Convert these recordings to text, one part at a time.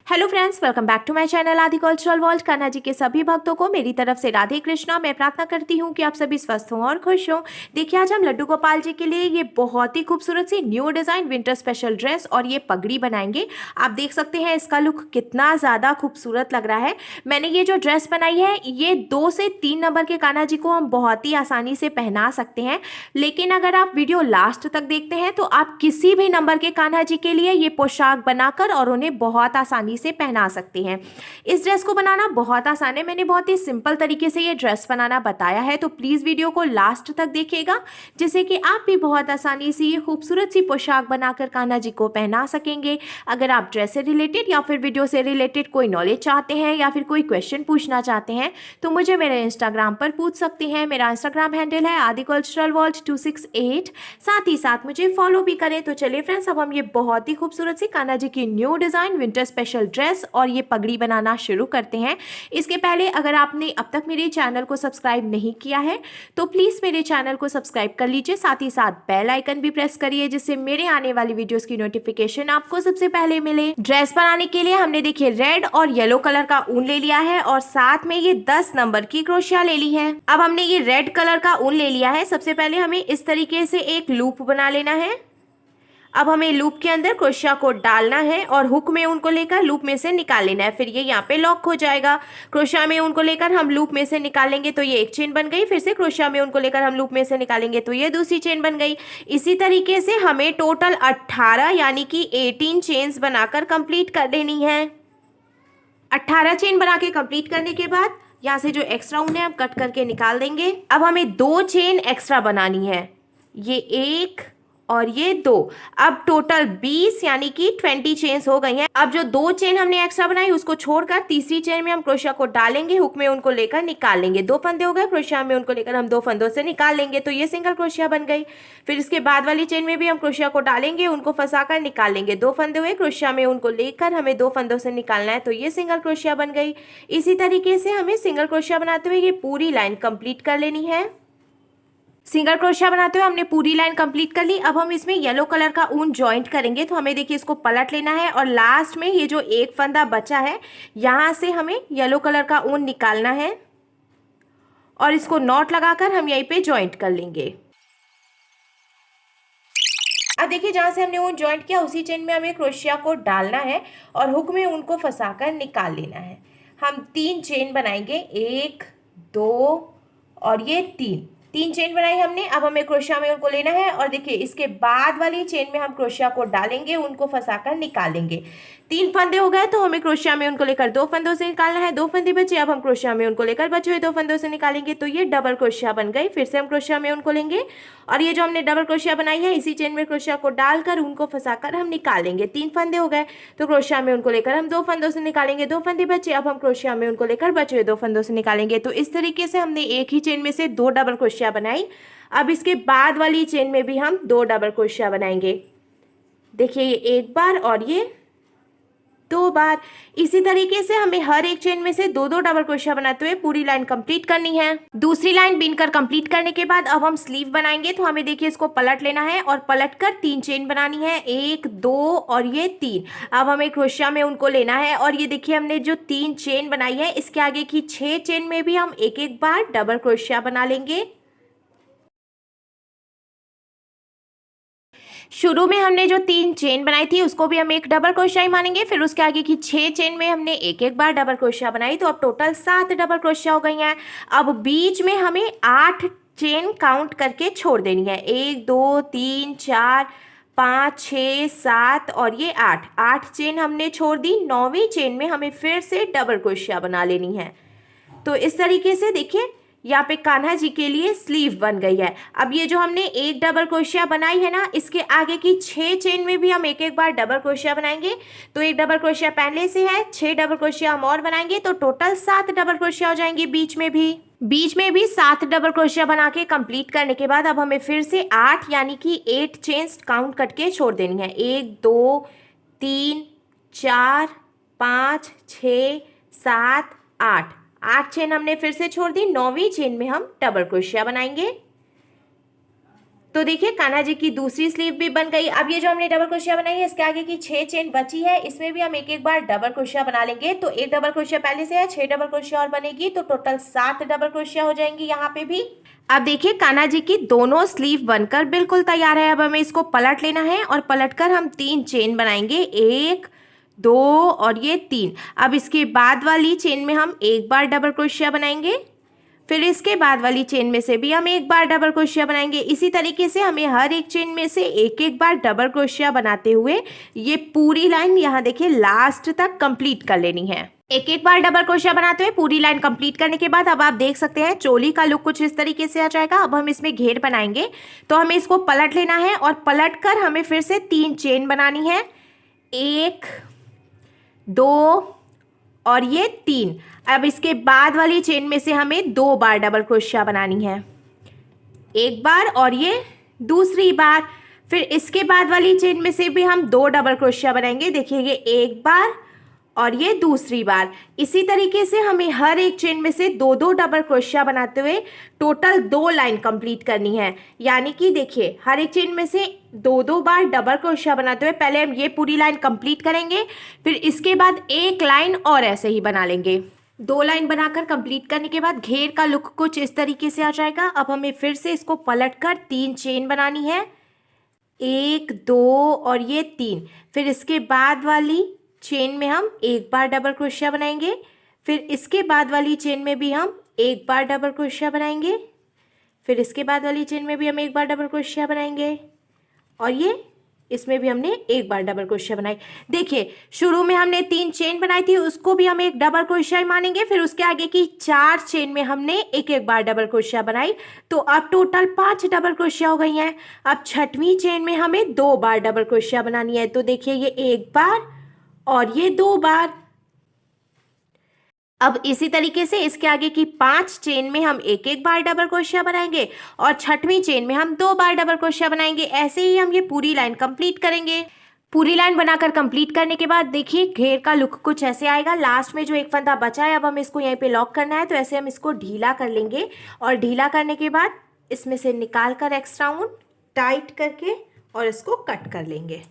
Hello friends, welcome back to my channel Aadi cultural world. Kanha ji के सभी भक्तों को मेरी तरफ से राधे कृष्णा। मैं प्रार्थना करती हूँ कि आप सभी स्वस्थ हों और खुश हों। देखिए, आज हम लड्डू गोपाल जी के लिए ये बहुत ही खूबसूरत सी new design winter special dress और ये पगड़ी बनाएंगे। आप देख सकते हैं इसका लुक कितना ज़्यादा खूबसूरत लग रहा है। मैंने ये जो ड्रेस बनाई है ये 2 से 3 नंबर के कान्हा जी को हम बहुत ही आसानी से पहना सकते हैं, लेकिन अगर आप वीडियो लास्ट तक देखते हैं तो आप किसी भी नंबर के कान्हा जी के लिए ये पोशाक बनाकर और उन्हें बहुत आसानी से पहना सकते हैं। इस ड्रेस को बनाना बहुत आसान है। मैंने बहुत ही सिंपल तरीके से ये ड्रेस बनाना बताया है, तो प्लीज़ वीडियो को लास्ट तक देखिएगा, जिससे कि आप भी बहुत आसानी से ये खूबसूरत सी पोशाक बनाकर कान्हा जी को पहना सकेंगे। अगर आप ड्रेस से रिलेटेड या फिर वीडियो से रिलेटेड कोई नॉलेज चाहते हैं या फिर कोई क्वेश्चन पूछना चाहते हैं तो मुझे मेरे इंस्टाग्राम पर पूछ सकते हैं। मेरा इंस्टाग्राम हैंडल है आदि कल्चरल वर्ल्ड 268। साथ ही साथ मुझे फॉलो भी करें। तो चलिए फ्रेंड्स, अब हम ये बहुत ही खूबसूरत सी कान्हा जी की new design winter special dress और ये पगड़ी बनाना शुरू करते हैं। इसके पहले अगर आपने अब तक मेरे चैनल को सब्सक्राइब नहीं किया है तो प्लीज़ मेरे चैनल को सब्सक्राइब कर लीजिए। साथ ही साथ बेल आइकन भी प्रेस करिए, जिससे मेरे आने वाली वीडियोस की नोटिफिकेशन आपको सबसे पहले मिले। ड्रेस बनाने के लिए हमने देखिए रेड और येलो कलर का ऊन ले लिया है और साथ में ये 10 नंबर की क्रोशिया ले ली है। अब हमने ये रेड कलर का ऊन ले लिया है। सबसे पहले हमें इस तरीके से एक लूप बना लेना है। अब हमें लूप के अंदर क्रोशिया को डालना है और हुक में उनको लेकर लूप में से निकाल लेना है। फिर ये यहाँ पे लॉक हो जाएगा। क्रोशिया में उनको लेकर हम लूप में से निकालेंगे तो ये एक चेन बन गई। फिर से क्रोशिया में उनको लेकर हम लूप में से निकालेंगे तो ये दूसरी चेन बन गई। इसी तरीके से हमें टोटल 18 यानी कि 18 चेन्स बनाकर कंप्लीट कर लेनी है। 18 चेन बना के कंप्लीट करने के बाद यहाँ से जो एक्स्ट्रा ऊन है हम कट करके निकाल देंगे। अब हमें 2 चेन एक्स्ट्रा बनानी है, ये 1 और ये 2। अब टोटल 20 यानी कि 20 चेन्स हो गई हैं। अब जो 2 चेन हमने एक्स्ट्रा बनाई उसको छोड़कर तीसरी चेन में हम क्रोशिया को डालेंगे, हुक में उनको लेकर निकाल लेंगे। 2 फंदे हो गए, क्रोशिया में उनको लेकर हम 2 फंदों से निकाल लेंगे तो ये सिंगल क्रोशिया बन गई। फिर इसके बाद वाली चेन में भी हम क्रोशिया को डालेंगे, उनको फंसाकर निकाल लेंगे। 2 फंदे हुए, क्रोशिया में उनको लेकर हमें 2 फंदों से निकालना है तो ये सिंगल क्रोशिया बन गई। इसी तरीके से हमें सिंगल क्रोशिया बनाते हुए ये पूरी लाइन कंप्लीट कर लेनी है। सिंगल क्रोशिया बनाते हुए हमने पूरी लाइन कंप्लीट कर ली। अब हम इसमें येलो कलर का ऊन जॉइंट करेंगे, तो हमें देखिए इसको पलट लेना है और लास्ट में ये जो एक फंदा बचा है यहाँ से हमें येलो कलर का ऊन निकालना है और इसको नॉट लगाकर हम यहीं पे जॉइंट कर लेंगे। अब देखिए, जहाँ से हमने ऊन जॉइंट किया उसी चेन में हमें क्रोशिया को डालना है और हुक में उनको फंसाकर निकाल लेना है। हम 3 चेन बनाएंगे, 1 2 और ये 3 चेन बनाई हमने। अब हमें क्रोशिया में उनको लेना है और देखिए इसके बाद वाली चेन में हम क्रोशिया को डालेंगे, उनको फंसाकर निकालेंगे। 3 फंदे हो गए तो हमें क्रोशिया में उनको लेकर 2 फंदों से निकालना है। 2 फंदे बचे, अब हम क्रोशिया में उनको लेकर बचे हुए 2 फंदों से निकालेंगे तो ये डबल क्रोशिया बन गई। फिर से हम क्रोशिया में उनको लेंगे और ये जो हमने डबल क्रोशिया बनाई है इसी चेन में क्रोशिया को डालकर उनको फंसाकर हम निकालेंगे। 3 फंदे हो गए तो क्रोशिया में उनको लेकर हम 2 फंदों से निकालेंगे। 2 फंदे बचे, अब हम क्रोशिया में उनको लेकर बचे हुए 2 फंदों से निकालेंगे। तो इस तरीके से हमने एक ही चेन में से 2 डबल क्रोशिया बनाई। अब इसके बाद वाली चेन में भी हम 2 डबल क्रोशिया बनाएंगे। देखिए ये एक बार और ये 2 बार। इसी तरीके से हमें हर एक चेन में से 2 डबल क्रोशिया बनाते हुए पूरी लाइन कंप्लीट करनी है। दूसरी लाइन बीनकर कंप्लीट करने के बाद अब हम स्लीव बनाएंगे, तो हमें देखिए इसको पलट लेना है और पलटकर 3 चेन बनानी है, 1 2 और ये 3। अब हमें क्रोशिया में उनको लेना है और ये देखिए हमने जो 3 चेन बनाई है इसके आगे की 6 चेन में भी हम एक एक बार डबल क्रोशिया बना लेंगे। शुरू में हमने जो 3 चेन बनाई थी उसको भी हम एक डबल क्रोशिया ही मानेंगे। फिर उसके आगे की 6 चेन में हमने एक एक बार डबल क्रोशिया बनाई, तो अब टोटल 7 डबल क्रोशिया हो गई हैं। अब बीच में हमें 8 चेन काउंट करके छोड़ देनी है, 1 2 3 4 5 6 7 और ये 8 चेन हमने छोड़ दी। 9वीं चेन में हमें फिर से डबल क्रोशिया बना लेनी है। तो इस तरीके से देखिए यहाँ पे कान्हा जी के लिए स्लीव बन गई है। अब ये जो हमने एक डबल क्रोशिया बनाई है ना, इसके आगे की 6 चेन में भी हम एक एक बार डबल क्रोशिया बनाएंगे। तो एक डबल क्रोशिया पहले से है, 6 डबल क्रोशिया हम और बनाएंगे तो टोटल 7 डबल क्रोशिया हो जाएंगी। बीच में भी 7 डबल क्रोशिया बना के कंप्लीट करने के बाद अब हमें फिर से 8 यानी कि 8 चेन्स काउंट करके छोड़ देनी है, 1 2 3 4 5 6 7 8 चेन हमने फिर से छोड़ दी। 9वीं चेन में हम डबल क्रोशिया बनाएंगे। तो देखिए कान्हा जी की दूसरी स्लीव भी बन गई। अब ये जो हमने डबल क्रोशिया बनाई है इसके आगे की 6 चेन बची है, इसमें भी हम एक एक बार डबल क्रोशिया बना लेंगे। तो एक डबल क्रोशिया पहले से है, 6 डबल क्रोशिया और बनेगी, तो टोटल 7 डबल क्रोशिया हो जाएंगी यहाँ पे भी। अब देखिए कान्हा जी की दोनों स्लीव बनकर बिल्कुल तैयार है। अब हमें इसको पलट लेना है और पलटकर हम 3 चेन बनाएंगे, 1 2 और ये 3। अब इसके बाद वाली चेन में हम एक बार डबल क्रोशिया बनाएंगे, फिर इसके बाद वाली चेन में से भी हम एक बार डबल क्रोशिया बनाएंगे। इसी तरीके से हमें हर एक चेन में से एक एक बार डबल क्रोशिया बनाते हुए ये पूरी लाइन यहाँ देखिए लास्ट तक कंप्लीट कर लेनी है। एक एक बार डबल क्रोशिया बनाते हुए पूरी लाइन कंप्लीट करने के बाद अब आप देख सकते हैं चोली का लुक कुछ इस तरीके से आ जाएगा। अब हम इसमें घेर बनाएंगे, तो हमें इसको पलट लेना है और पलट कर हमें फिर से 3 चेन बनानी है, 1 2 और ये 3। अब इसके बाद वाली चेन में से हमें 2 बार डबल क्रोशिया बनानी है, एक बार और ये दूसरी बार। फिर इसके बाद वाली चेन में से भी हम 2 डबल क्रोशिया बनाएंगे, देखिए ये एक बार और ये दूसरी बार। इसी तरीके से हमें हर एक चेन में से 2 डबल क्रोशिया बनाते हुए टोटल 2 लाइन कंप्लीट करनी है। यानी कि देखिए हर एक चेन में से 2 बार डबल क्रोशिया बनाते हुए पहले हम ये पूरी लाइन कंप्लीट करेंगे, फिर इसके बाद एक लाइन और ऐसे ही बना लेंगे। 2 लाइन बनाकर कंप्लीट करने के बाद घेर का लुक कुछ इस तरीके से आ जाएगा। अब हमें फिर से इसको पलटकर 3 चेन बनानी है, 1 2 और ये 3। फिर इसके बाद वाली चेन में हम एक बार डबल क्रोशिया बनाएंगे, फिर इसके बाद वाली चेन में भी हम एक बार डबल क्रोशिया बनाएंगे, फिर इसके बाद वाली चेन में भी हम एक बार डबल क्रोशिया बनाएंगे और ये इसमें भी हमने एक बार डबल क्रोशिया बनाई। देखिए शुरू में हमने 3 चेन बनाई थी, उसको भी हम एक डबल क्रोशिया ही मानेंगे। फिर उसके आगे की 4 चेन में हमने एक एक बार डबल क्रोशिया बनाई, तो अब टोटल 5 डबल क्रोशिया हो गई हैं। अब 6वीं चेन में हमें 2 बार डबल क्रोशिया बनानी है, तो देखिए ये एक बार और ये 2 बार। अब इसी तरीके से इसके आगे की 5 चेन में हम एक एक बार डबल क्रोशिया बनाएंगे और 6वीं चेन में हम 2 बार डबल क्रोशिया बनाएंगे। ऐसे ही हम ये पूरी लाइन कंप्लीट करेंगे। पूरी लाइन बनाकर कंप्लीट करने के बाद देखिए घेर का लुक कुछ ऐसे आएगा। लास्ट में जो एक फंदा बचा है अब हम इसको यहीं पे लॉक करना है, तो ऐसे हम इसको ढीला कर लेंगे और ढीला करने के बाद इसमें से निकाल कर एक्स्ट्रा ऊन टाइट करके और इसको कट कर लेंगे।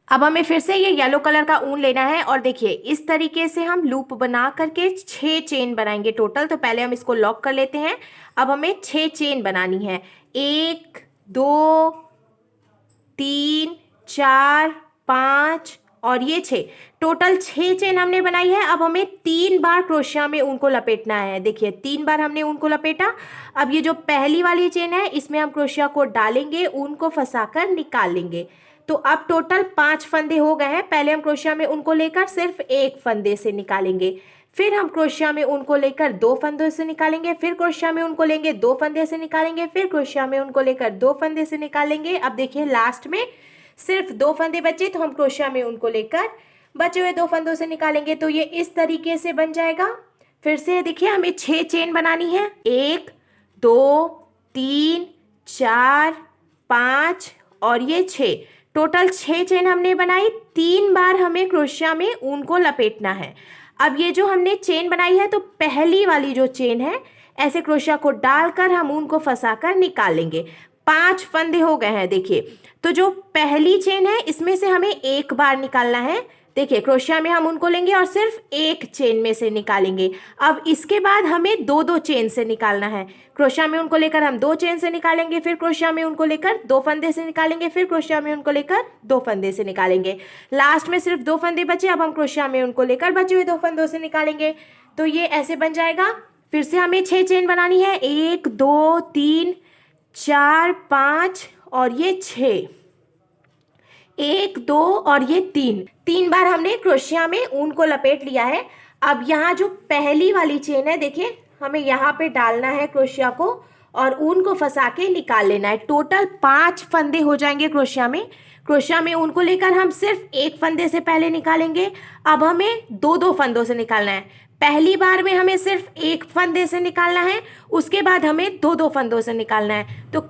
अब हमें फिर से ये येलो कलर का ऊन लेना है और देखिए इस तरीके से हम लूप बना करके 6 चेन बनाएंगे टोटल। तो पहले हम इसको लॉक कर लेते हैं। अब हमें 6 चेन बनानी है, 1 2 3 4 5 और ये 6, टोटल 6 चेन हमने बनाई है। अब हमें 3 बार क्रोशिया में ऊन को लपेटना है। देखिए 3 बार हमने ऊन को लपेटा। अब ये जो पहली वाली चेन है इसमें हम क्रोशिया को डालेंगे, ऊन को फंसाकर निकाल लेंगे। तो अब टोटल 5 फंदे हो गए हैं। पहले हम क्रोशिया में ऊन को लेकर सिर्फ एक फंदे से निकालेंगे, फिर हम क्रोशिया में ऊन को लेकर 2 फंदों से निकालेंगे, फिर क्रोशिया में ऊन को लेंगे 2 फंदे से निकालेंगे, फिर क्रोशिया में ऊन को लेकर 2 फंदे से निकालेंगे। अब देखिए लास्ट में सिर्फ 2 फंदे बचे, तो हम क्रोशिया में ऊन को लेकर बचे हुए 2 फंदों से निकालेंगे। तो ये इस तरीके से बन जाएगा। फिर से देखिए हमें 6 चेन बनानी है, 1 2 3 4 5 और ये 6, टोटल 6 चेन हमने बनाई। 3 बार हमें क्रोशिया में ऊन को लपेटना है। अब ये जो हमने चेन बनाई है तो पहली वाली जो चेन है ऐसे क्रोशिया को डालकर हम ऊन को फंसाकर निकाल लेंगे। 5 फंदे हो गए हैं। देखिए तो जो पहली चेन है इसमें से हमें एक बार निकालना है। देखिए क्रोशिया में हम उनको लेंगे और सिर्फ एक चेन में से निकालेंगे। अब इसके बाद हमें 2 चेन से निकालना है। क्रोशिया में उनको लेकर हम 2 चेन से निकालेंगे, फिर क्रोशिया में उनको लेकर 2 फंदे से निकालेंगे, फिर क्रोशिया में उनको लेकर 2 फंदे से निकालेंगे। लास्ट में सिर्फ 2 फंदे बचे, अब हम क्रोशिया में उनको लेकर बचे हुए 2 फंदों से निकालेंगे। तो ये ऐसे बन जाएगा। फिर से हमें 6 चेन बनानी है, 1 2 3 4 5 और ये 6, 1 2 और ये 3 बार हमने क्रोशिया में ऊन को लपेट लिया है। अब यहाँ जो पहली वाली चेन है देखिए हमें यहाँ पे डालना है क्रोशिया को और ऊन को फंसा के निकाल लेना है। टोटल 5 फंदे हो जाएंगे क्रोशिया में। क्रोशिया में ऊन को लेकर हम सिर्फ एक फंदे से पहले निकालेंगे। अब हमें 2 फंदों से निकालना है। पहली बार में हमें सिर्फ एक फंदे से निकालना है, उसके बाद हमें 2 फंदों से निकालना है। तो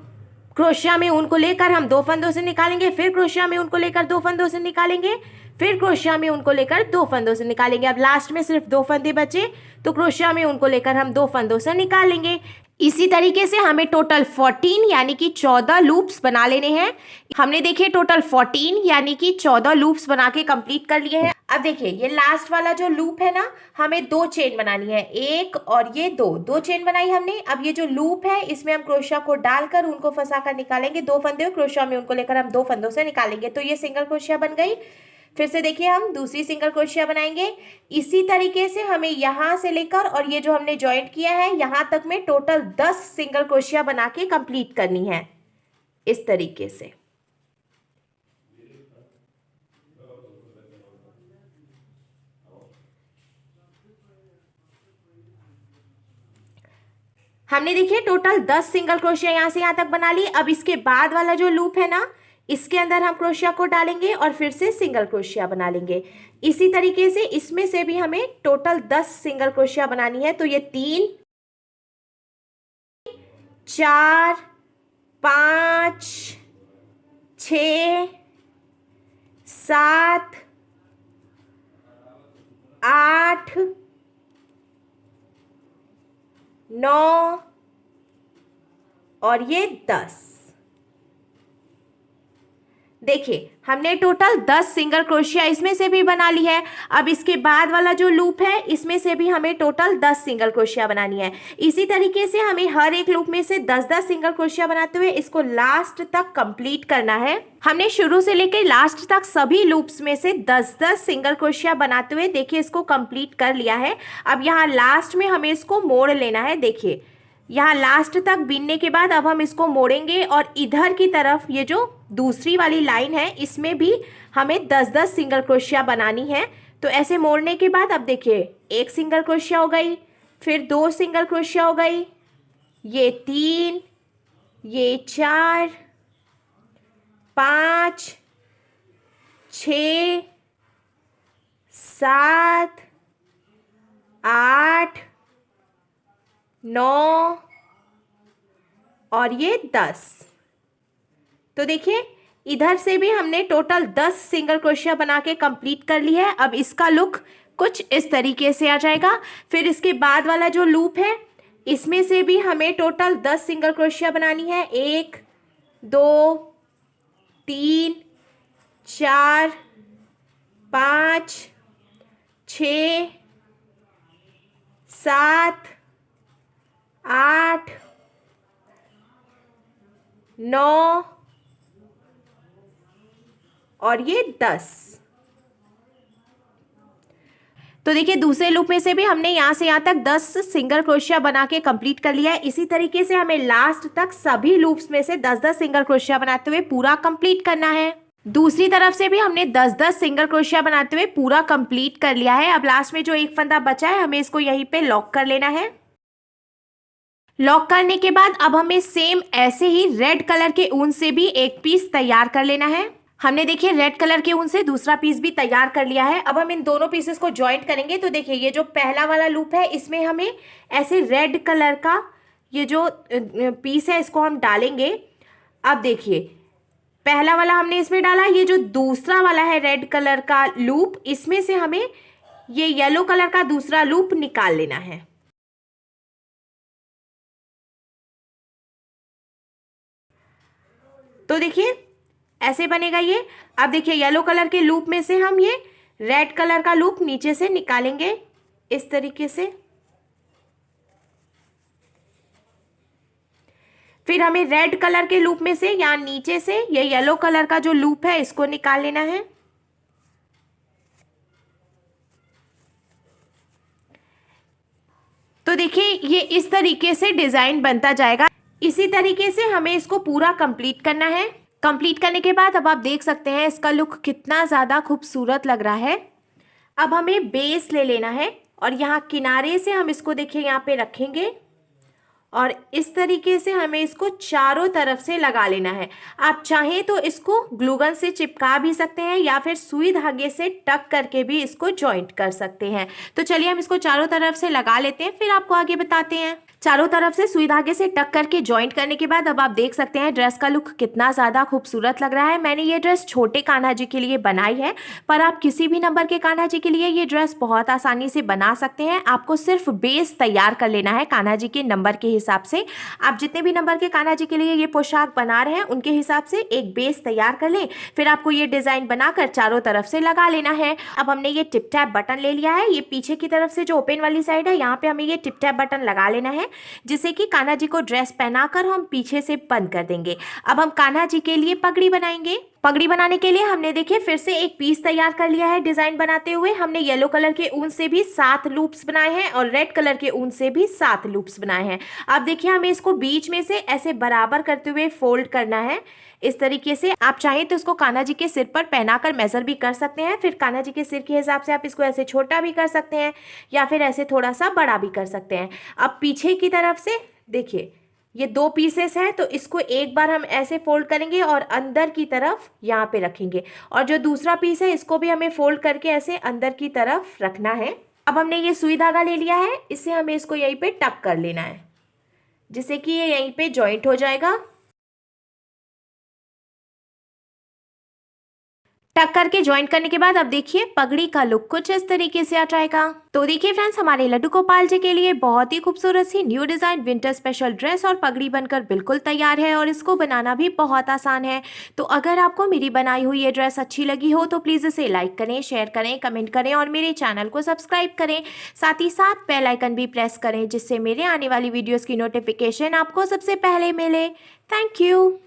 क्रोशिया में ऊन को लेकर हम 2 फंदों से निकालेंगे, फिर क्रोशिया में ऊन को लेकर 2 फंदों से निकालेंगे, फिर क्रोशिया में ऊन को लेकर 2 फंदों से निकालेंगे। अब लास्ट में सिर्फ 2 फंदे बचे तो क्रोशिया में ऊन को लेकर हम 2 फंदों से निकालेंगे। इसी तरीके से हमें टोटल 14 यानी कि 14 लूप्स बना लेने हैं। हमने देखिए टोटल 14 यानी कि 14 लूप्स बना के कंप्लीट कर लिए हैं। अब देखिए ये लास्ट वाला जो लूप है ना, हमें 2 चेन बनानी है, एक और ये दो चेन बनाई हमने। अब ये जो लूप है इसमें हम क्रोशिया को डालकर उनको फंसा कर निकालेंगे। 2 फंदे क्रोशिया में उनको लेकर हम 2 फंदों से निकालेंगे, तो ये सिंगल क्रोशिया बन गई। फिर से देखिए हम दूसरी सिंगल क्रोशिया बनाएंगे। इसी तरीके से हमें यहाँ से लेकर और ये जो हमने ज्वाइंट किया है यहाँ तक में टोटल 10 सिंगल क्रोशिया बना के कंप्लीट करनी है इस तरीके से। हमने देखिए टोटल 10 सिंगल क्रोशिया यहाँ से यहाँ तक बना ली। अब इसके बाद वाला जो लूप है ना, इसके अंदर हम क्रोशिया को डालेंगे और फिर से सिंगल क्रोशिया बना लेंगे। इसी तरीके से इसमें से भी हमें टोटल 10 सिंगल क्रोशिया बनानी है। तो ये 3 4 5 6 7 8 9 और ये 10। देखिए हमने टोटल 10 सिंगल क्रोशिया इसमें से भी बना ली है। अब इसके बाद वाला जो लूप है इसमें से भी हमें टोटल 10 सिंगल क्रोशिया बनानी है। इसी तरीके से हमें हर एक लूप में से 10-10 सिंगल क्रोशिया बनाते हुए इसको लास्ट तक कंप्लीट करना है। हमने शुरू से लेकर लास्ट तक सभी लूप्स में से 10-10 सिंगल क्रोशिया बनाते हुए देखिए इसको कंप्लीट कर लिया है। अब यहाँ लास्ट में हमें इसको मोड़ लेना है। देखिए यहाँ लास्ट तक बीनने के बाद अब हम इसको मोड़ेंगे और इधर की तरफ ये जो दूसरी वाली लाइन है इसमें भी हमें 10-10 सिंगल क्रोशिया बनानी है। तो ऐसे मोड़ने के बाद अब देखिए एक सिंगल क्रोशिया हो गई, फिर 2 सिंगल क्रोशिया हो गई, ये 3, ये 4 5 6 7 8 9 और ये 10। तो देखिए इधर से भी हमने टोटल 10 सिंगल क्रोशिया बना के कंप्लीट कर ली है। अब इसका लुक कुछ इस तरीके से आ जाएगा। फिर इसके बाद वाला जो लूप है इसमें से भी हमें टोटल 10 सिंगल क्रोशिया बनानी है। 1 2 3 4 5 6 7 8 9 और ये 10। तो देखिए दूसरे लूप में से भी हमने यहाँ से यहाँ तक 10 सिंगल क्रोशिया बना के कंप्लीट कर लिया है। इसी तरीके से हमें लास्ट तक सभी लूप्स में से 10-10 सिंगल क्रोशिया बनाते हुए पूरा कंप्लीट करना है। दूसरी तरफ से भी हमने 10-10 सिंगल क्रोशिया बनाते हुए पूरा कंप्लीट कर लिया है। अब लास्ट में जो एक फंदा बचा है हमें इसको यहीं पे लॉक कर लेना है। लॉक करने के बाद अब हमें सेम ऐसे ही रेड कलर के ऊन से भी एक पीस तैयार कर लेना है। हमने देखिए रेड कलर के ऊन से दूसरा पीस भी तैयार कर लिया है। अब हम इन दोनों पीसेस को ज्वाइंट करेंगे। तो देखिए ये जो पहला वाला लूप है इसमें हमें ऐसे रेड कलर का ये जो पीस है इसको हम डालेंगे। अब देखिए पहला वाला हमने इसमें डाला, ये जो दूसरा वाला है रेड कलर का लूप इसमें से हमें ये येलो कलर का दूसरा लूप निकाल लेना है। तो देखिए ऐसे बनेगा ये। अब देखिए येलो कलर के लूप में से हम ये रेड कलर का लूप नीचे से निकालेंगे इस तरीके से। फिर हमें रेड कलर के लूप में से यहाँ नीचे से ये येलो कलर का जो लूप है इसको निकाल लेना है। तो देखिए ये इस तरीके से डिजाइन बनता जाएगा। इसी तरीके से हमें इसको पूरा कंप्लीट करना है। कंप्लीट करने के बाद अब आप देख सकते हैं इसका लुक कितना ज़्यादा खूबसूरत लग रहा है। अब हमें बेस ले लेना है और यहाँ किनारे से हम इसको देखिए यहाँ पे रखेंगे और इस तरीके से हमें इसको चारों तरफ से लगा लेना है। आप चाहें तो इसको ग्लूगन से चिपका भी सकते हैं या फिर सुई धागे से टक करके भी इसको जॉइंट कर सकते हैं। तो चलिए हम इसको चारों तरफ से लगा लेते हैं, फिर आपको आगे बताते हैं। चारों तरफ से सुई धागे से टक करके जॉइंट करने के बाद अब आप देख सकते हैं ड्रेस का लुक कितना ज़्यादा खूबसूरत लग रहा है। मैंने ये ड्रेस छोटे कान्हा जी के लिए बनाई है, पर आप किसी भी नंबर के कान्हा जी के लिए ये ड्रेस बहुत आसानी से बना सकते हैं। आपको सिर्फ बेस तैयार कर लेना है कान्हा जी के नंबर के हिसाब से। आप जितने भी नंबर के कान्हा जी के लिए ये पोशाक बना रहे हैं उनके हिसाब से एक बेस तैयार कर लें। फिर आपको ये डिज़ाइन बनाकर चारों तरफ से लगा लेना है। अब हमने ये टिप टैप बटन ले लिया है। ये पीछे की तरफ से जो ओपन वाली साइड है यहाँ पे हमें ये टिप टैप बटन लगा लेना है, जिससे कि कान्हा जी को ड्रेस पहनाकर हम पीछे से बंद कर देंगे। अब हम कान्हा जी के लिए पगड़ी बनाएंगे। पगड़ी बनाने के लिए हमने देखिए फिर से एक पीस तैयार कर लिया है। डिजाइन बनाते हुए हमने येलो कलर के ऊन से भी 7 लूप्स बनाए हैं और रेड कलर के ऊन से भी 7 लूप्स बनाए हैं। अब देखिए हमें इसको बीच में से ऐसे बराबर करते हुए फोल्ड करना है। इस तरीके से आप चाहें तो इसको कान्हा जी के सिर पर पहनाकर मेजर भी कर सकते हैं। फिर कान्हा जी के सिर के हिसाब से आप इसको ऐसे छोटा भी कर सकते हैं या फिर ऐसे थोड़ा सा बड़ा भी कर सकते हैं। अब पीछे की तरफ से देखिए ये 2 पीसेस हैं, तो इसको एक बार हम ऐसे फोल्ड करेंगे और अंदर की तरफ यहाँ पे रखेंगे, और जो दूसरा पीस है इसको भी हमें फोल्ड करके ऐसे अंदर की तरफ रखना है। अब हमने ये सुई धागा ले लिया है, इससे हमें इसको यहीं पे टक कर लेना है, जिससे कि ये यहीं पे जॉइंट हो जाएगा। टक करके ज्वाइंट करने के बाद अब देखिए पगड़ी का लुक कुछ इस तरीके से आ जाएगा। तो देखिए फ्रेंड्स, हमारे लड्डू गोपाल जी के लिए बहुत ही खूबसूरत सी new design winter special dress और पगड़ी बनकर बिल्कुल तैयार है, और इसको बनाना भी बहुत आसान है। तो अगर आपको मेरी बनाई हुई ये ड्रेस अच्छी लगी हो तो प्लीज़ इसे लाइक करें, शेयर करें, कमेंट करें और मेरे चैनल को सब्सक्राइब करें। साथ ही साथ बेल आइकन भी प्रेस करें, जिससे मेरे आने वाली वीडियोज़ की नोटिफिकेशन आपको सबसे पहले मिले। Thank you.